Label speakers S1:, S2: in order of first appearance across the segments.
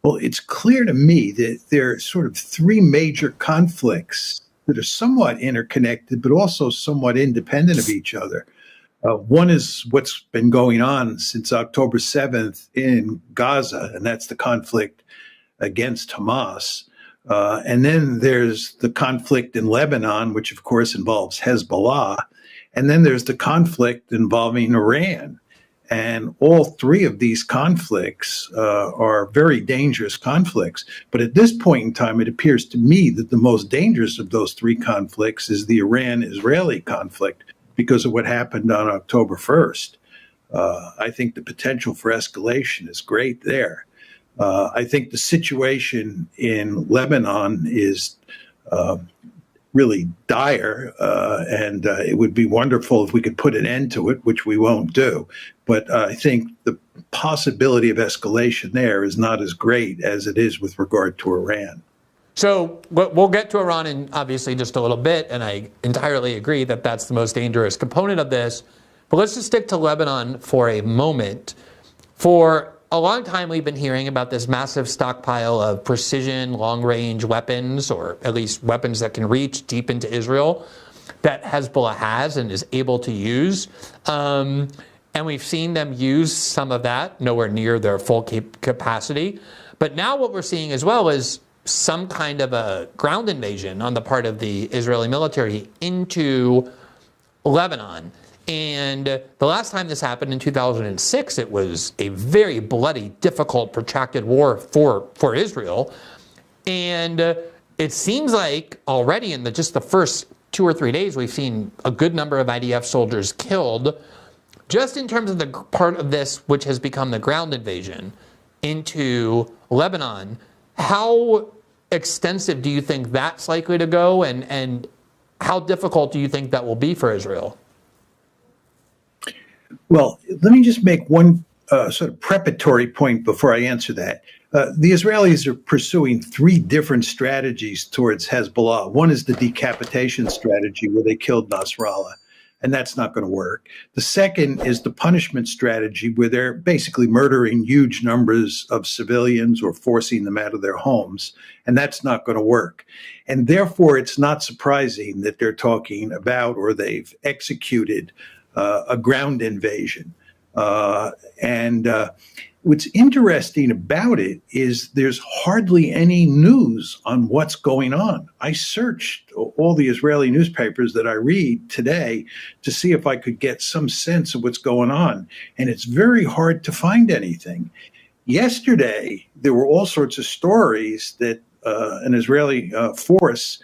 S1: Well, it's clear to me that there are sort of three major conflicts that are somewhat interconnected, but also somewhat independent of each other. One is what's been going on since October 7th in Gaza, and that's the conflict against Hamas. And then there's the conflict in Lebanon, which of course involves Hezbollah. And then there's the conflict involving Iran. And all three of these conflicts are very dangerous conflicts. But at this point in time, it appears to me that the most dangerous of those three conflicts is the Iran-Israeli conflict because of what happened on October 1st. I think the potential for escalation is great there. I think the situation in Lebanon is really dire, and it would be wonderful if we could put an end to it, which we won't do. But I think the possibility of escalation there is not as great as it is with regard to Iran.
S2: So we'll get to Iran in obviously just a little bit, and I entirely agree that that's the most dangerous component of this. But let's just stick to Lebanon for a moment. For a long time, we've been hearing about this massive stockpile of precision long-range weapons, or at least weapons that can reach deep into Israel, that Hezbollah has and is able to use. And we've seen them use some of that, nowhere near their full capacity. But now what we're seeing as well is some kind of a ground invasion on the part of the Israeli military into Lebanon. And the last time this happened in 2006, it was a very bloody, difficult, protracted war for Israel. And it seems like already in just the first 2 or 3 days, we've seen a good number of IDF soldiers killed. Just in terms of the part of this which has become the ground invasion into Lebanon, how extensive do you think that's likely to go, and how difficult do you think that will be for Israel?
S1: Well, let me just make one sort of preparatory point before I answer that. The Israelis are pursuing three different strategies towards Hezbollah. One is the decapitation strategy, where they killed Nasrallah, and that's not going to work. The second is the punishment strategy, where they're basically murdering huge numbers of civilians or forcing them out of their homes, and that's not going to work. And therefore, it's not surprising that they're talking about, or they've executed, a ground invasion. What's interesting about it is there's hardly any news on what's going on. I searched all the Israeli newspapers that I read today to see if I could get some sense of what's going on, and it's very hard to find anything. Yesterday, there were all sorts of stories that an Israeli force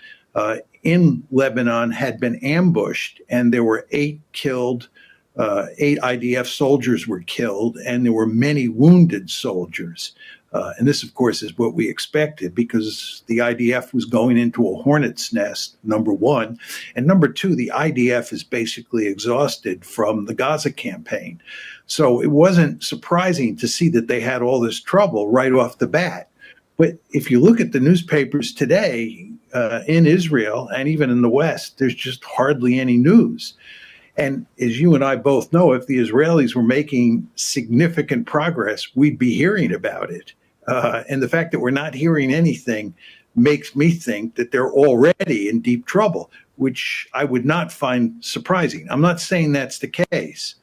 S1: in Lebanon had been ambushed, and there were 8 killed. 8 IDF soldiers were killed, and there were many wounded soldiers. And this, of course, is what we expected, because the IDF was going into a hornet's nest, number one. And number two, the IDF is basically exhausted from the Gaza campaign. So it wasn't surprising to see that they had all this trouble right off the bat. But if you look at the newspapers today in Israel and even in the West, there's just hardly any news. And as you and I both know, if the Israelis were making significant progress, we'd be hearing about it. And the fact that we're not hearing anything makes me think that they're already in deep trouble, which I would not find surprising. I'm not saying that's the case.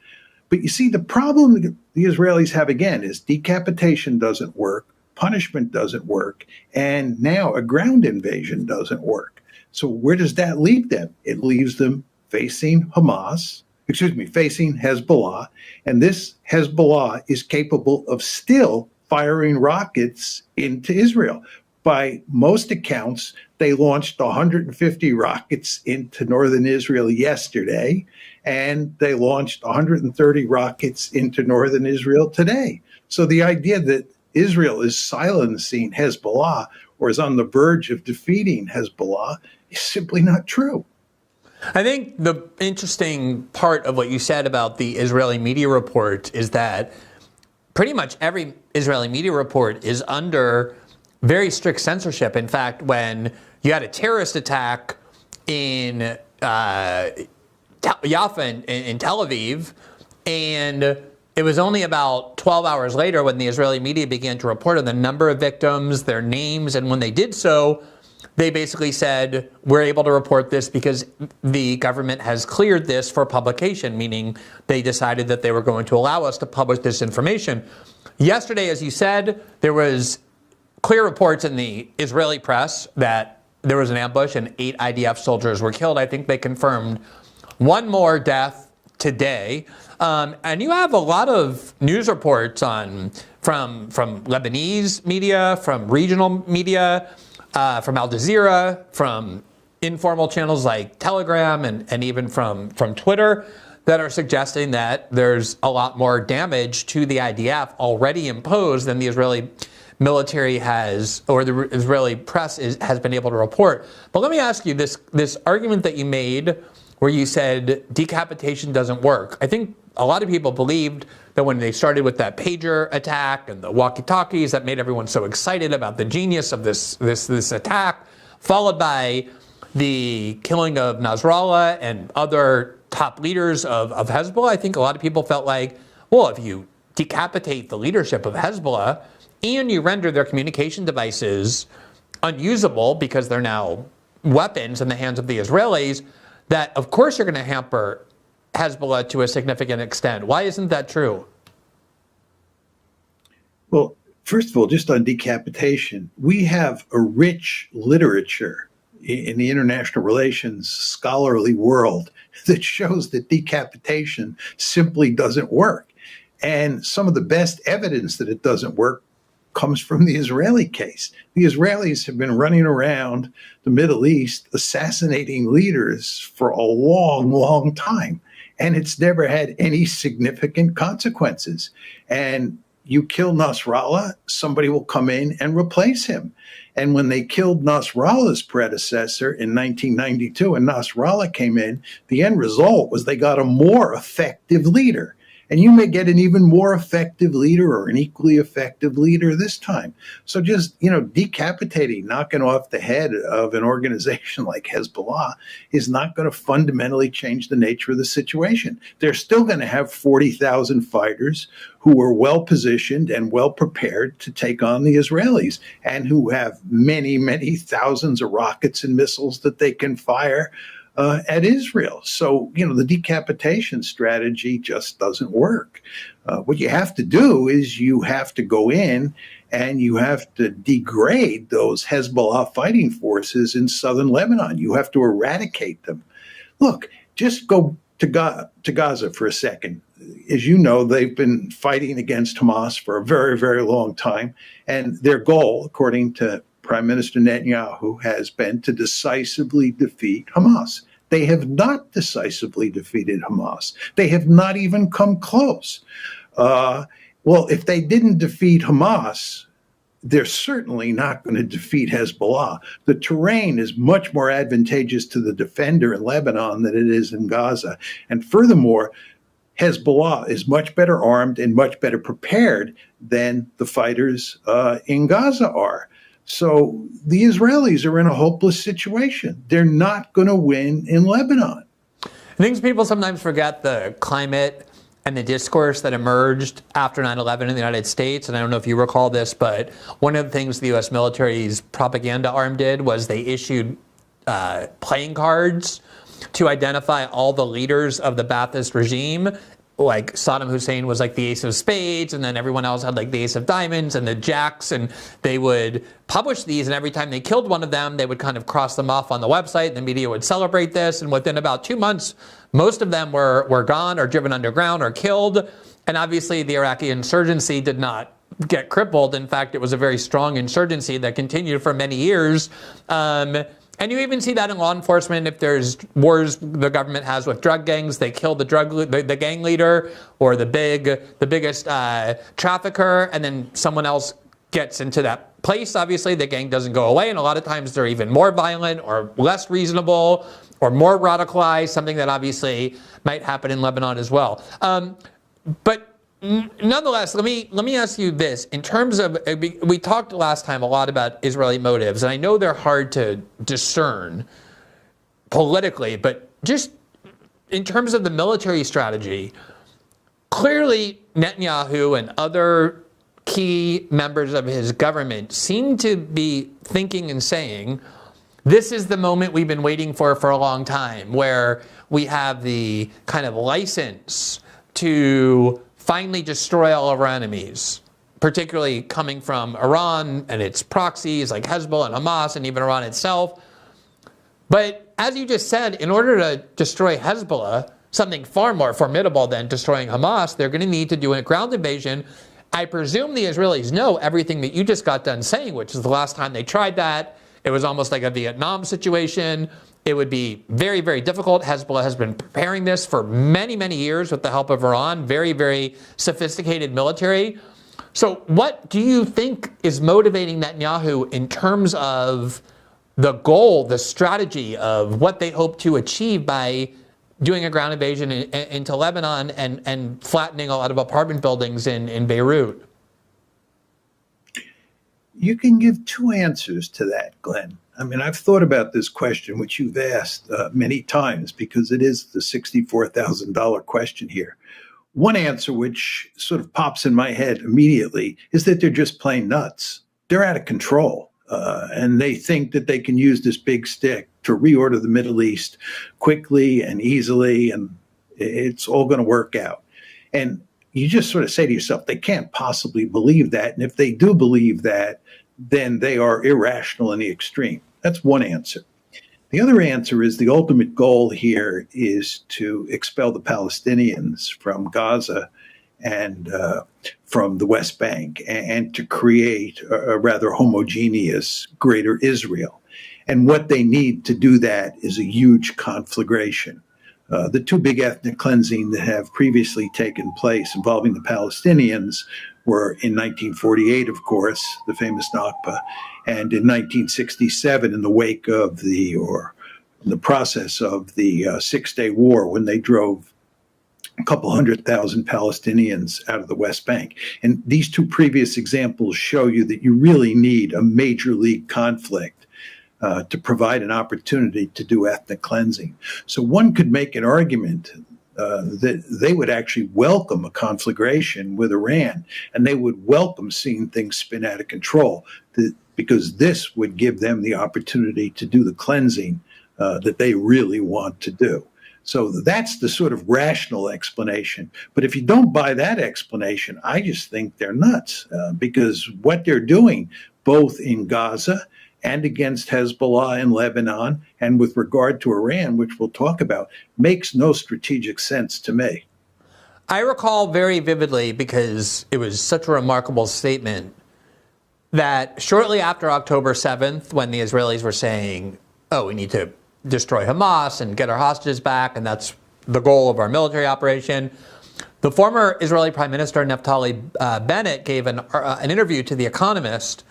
S1: But you see, the problem that the Israelis have, again, is decapitation doesn't work, punishment doesn't work, and now a ground invasion doesn't work. So where does that leave them? It leaves them facing facing Hezbollah. And this Hezbollah is capable of still firing rockets into Israel. By most accounts, they launched 150 rockets into northern Israel yesterday, and they launched 130 rockets into northern Israel today. So the idea that Israel is silencing Hezbollah or is on the verge of defeating Hezbollah is simply not true.
S2: I think the interesting part of what you said about the Israeli media report is that pretty much every Israeli media report is under very strict censorship. In fact, when you had a terrorist attack in Jaffa in Tel Aviv, and it was only about 12 hours later when the Israeli media began to report on the number of victims, their names, and when they did so, they basically said, we're able to report this because the government has cleared this for publication, meaning they decided that they were going to allow us to publish this information. Yesterday, as you said, there was clear reports in the Israeli press that there was an ambush and 8 IDF soldiers were killed. I think they confirmed one more death today. And you have a lot of news reports from Lebanese media, from regional media, from Al Jazeera, from informal channels like Telegram, and even from Twitter, that are suggesting that there's a lot more damage to the IDF already imposed than the Israeli military has, or the Israeli press has been able to report. But let me ask you this argument that you made where you said decapitation doesn't work. I think a lot of people believed that when they started with that pager attack and the walkie-talkies that made everyone so excited about the genius of this attack, followed by the killing of Nasrallah and other top leaders of Hezbollah, I think a lot of people felt like, well, if you decapitate the leadership of Hezbollah and you render their communication devices unusable because they're now weapons in the hands of the Israelis, that of course you're going to hamper Hezbollah to a significant extent. Why isn't that true?
S1: Well, first of all, just on decapitation, we have a rich literature in the international relations scholarly world that shows that decapitation simply doesn't work. And some of the best evidence that it doesn't work comes from the Israeli case. The Israelis have been running around the Middle East assassinating leaders for a long, long time. And it's never had any significant consequences. And you kill Nasrallah, somebody will come in and replace him. And when they killed Nasrallah's predecessor in 1992 and Nasrallah came in, the end result was they got a more effective leader. And you may get an even more effective leader or an equally effective leader this time. So just, decapitating, knocking off the head of an organization like Hezbollah is not going to fundamentally change the nature of the situation. They're still going to have 40,000 fighters who are well positioned and well prepared to take on the Israelis and who have many, many thousands of rockets and missiles that they can fire at Israel. So, the decapitation strategy just doesn't work. What you have to do is you have to go in and you have to degrade those Hezbollah fighting forces in southern Lebanon. You have to eradicate them. Look, just go to Gaza for a second. As you know, they've been fighting against Hamas for a very, very long time. And their goal, according to Prime Minister Netanyahu, has been to decisively defeat Hamas. They have not decisively defeated Hamas. They have not even come close. Well, if they didn't defeat Hamas, they're certainly not going to defeat Hezbollah. The terrain is much more advantageous to the defender in Lebanon than it is in Gaza. And furthermore, Hezbollah is much better armed and much better prepared than the fighters in Gaza are. So the Israelis are in a hopeless situation. They're not going to win in Lebanon.
S2: I think people sometimes forget the climate and the discourse that emerged after 9/11 in the United States. And I don't know if you recall this, but one of the things the U.S. military's propaganda arm did was they issued playing cards to identify all the leaders of the Ba'athist regime. Like Saddam Hussein was like the ace of spades, and then everyone else had like the ace of diamonds and the jacks, and they would publish these, and every time they killed one of them, they would kind of cross them off on the website. The media would celebrate this, and within about 2 months, most of them were gone or driven underground or killed. And obviously the Iraqi insurgency did not get crippled. In fact, it was a very strong insurgency that continued for many years. And you even see that in law enforcement. If there's wars the government has with drug gangs, they kill the gang leader or the biggest trafficker, and then someone else gets into that place. Obviously, the gang doesn't go away, and a lot of times they're even more violent or less reasonable or more radicalized. Something that obviously might happen in Lebanon as well. But nonetheless, let me ask you this. In terms of, we talked last time a lot about Israeli motives, and I know they're hard to discern politically, but just in terms of the military strategy, clearly Netanyahu and other key members of his government seem to be thinking and saying, this is the moment we've been waiting for a long time, where we have the kind of license to finally destroy all of our enemies, particularly coming from Iran and its proxies like Hezbollah and Hamas and even Iran itself. But as you just said, in order to destroy Hezbollah, something far more formidable than destroying Hamas, they're going to need to do a ground invasion. I presume the Israelis know everything that you just got done saying, which is the last time they tried that, it was almost like a Vietnam situation. It would be very, very difficult. Hezbollah has been preparing this for many, many years with the help of Iran. Very, very sophisticated military. So what do you think is motivating Netanyahu in terms of the goal, the strategy of what they hope to achieve by doing a ground invasion into Lebanon and flattening a lot of apartment buildings in Beirut?
S1: You can give two answers to that, Glenn. I mean, I've thought about this question, which you've asked many times, because it is the $64,000 question here. One answer, which sort of pops in my head immediately, is that they're just plain nuts. They're out of control. And they think that they can use this big stick to reorder the Middle East quickly and easily, and it's all going to work out. And you just sort of say to yourself, they can't possibly believe that. And if they do believe that, then they are irrational in the extreme. That's one answer. The other answer is the ultimate goal here is to expel the Palestinians from Gaza and from the West Bank, and to create a rather homogeneous greater Israel. And what they need to do that is a huge conflagration. The two big ethnic cleansing that have previously taken place involving the Palestinians were in 1948, of course, the famous Nakba, and in 1967 in the wake of the process of the Six-Day War, when they drove a couple 100,000 Palestinians out of the West Bank. And these two previous examples show you that you really need a major league conflict to provide an opportunity to do ethnic cleansing. So one could make an argument that they would actually welcome a conflagration with Iran, and they would welcome seeing things spin out of control, because this would give them the opportunity to do the cleansing that they really want to do. So that's the sort of rational explanation. But if you don't buy that explanation, I just think they're nuts, because what they're doing, both in Gaza and against Hezbollah in Lebanon, and with regard to Iran, which we'll talk about, makes no strategic sense to me.
S2: I recall very vividly, because it was such a remarkable statement, that shortly after October 7th, when the Israelis were saying, oh, we need to destroy Hamas and get our hostages back, and that's the goal of our military operation, the former Israeli Prime Minister Naftali Bennett gave an interview to The Economist,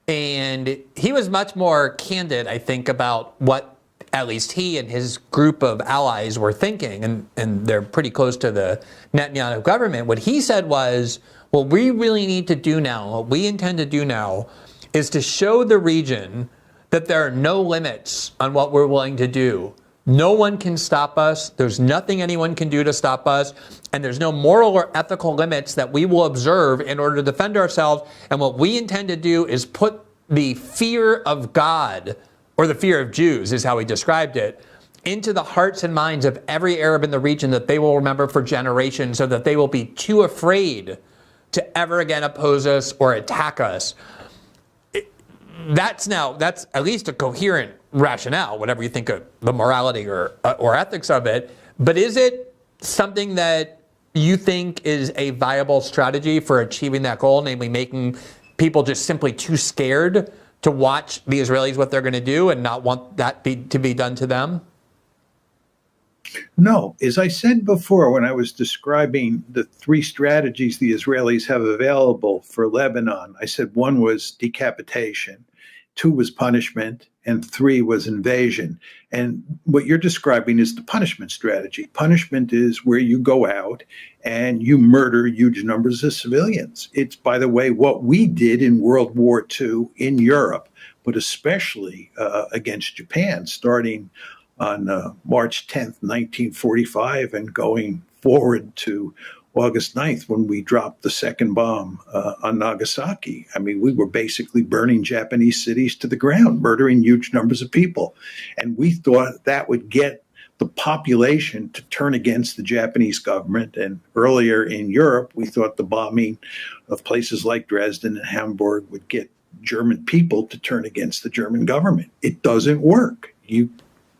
S2: and he was much more candid, I think, about what at least he and his group of allies were thinking, and they're pretty close to the Netanyahu government. What he said was, what we really need to do now, what we intend to do now, is to show the region that there are no limits on what we're willing to do. No one can stop us. There's nothing anyone can do to stop us. And there's no moral or ethical limits that we will observe in order to defend ourselves. And what we intend to do is put the fear of God, or the fear of Jews is how he described it, into the hearts and minds of every Arab in the region, that they will remember for generations, so that they will be too afraid to ever again oppose us or attack us. That's at least a coherent rationale, whatever you think of the morality or ethics of it. But is it something that you think is a viable strategy for achieving that goal, namely making people just simply too scared to watch the Israelis, what they're going to do, and not want that to be done to them?
S1: No. As I said before, when I was describing the three strategies the Israelis have available for Lebanon, I said one was decapitation, two was punishment, and three was invasion. And what you're describing is the punishment strategy. Punishment is where you go out and you murder huge numbers of civilians. It's, by the way, what we did in World War II in Europe, but especially against Japan, starting on March 10th, 1945, and going forward to August 9th when we dropped the second bomb on Nagasaki. I mean, we were basically burning Japanese cities to the ground, murdering huge numbers of people. And we thought that would get the population to turn against the Japanese government. And earlier in Europe, we thought the bombing of places like Dresden and Hamburg would get German people to turn against the German government. It doesn't work.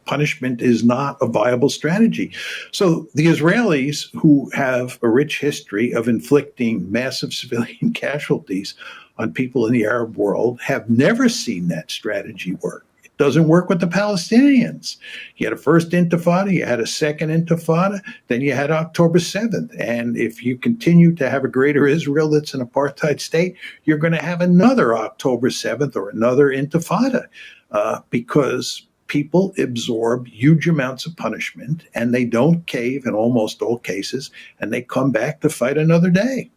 S1: Punishment is not a viable strategy. So the Israelis, who have a rich history of inflicting massive civilian casualties on people in the Arab world, have never seen that strategy work. It doesn't work with the Palestinians. You had a first intifada, you had a second intifada, then you had October 7th. And if you continue to have a greater Israel that's an apartheid state, you're going to have another October 7th or another intifada because people absorb huge amounts of punishment and they don't cave in almost all cases, and they come back to fight another day.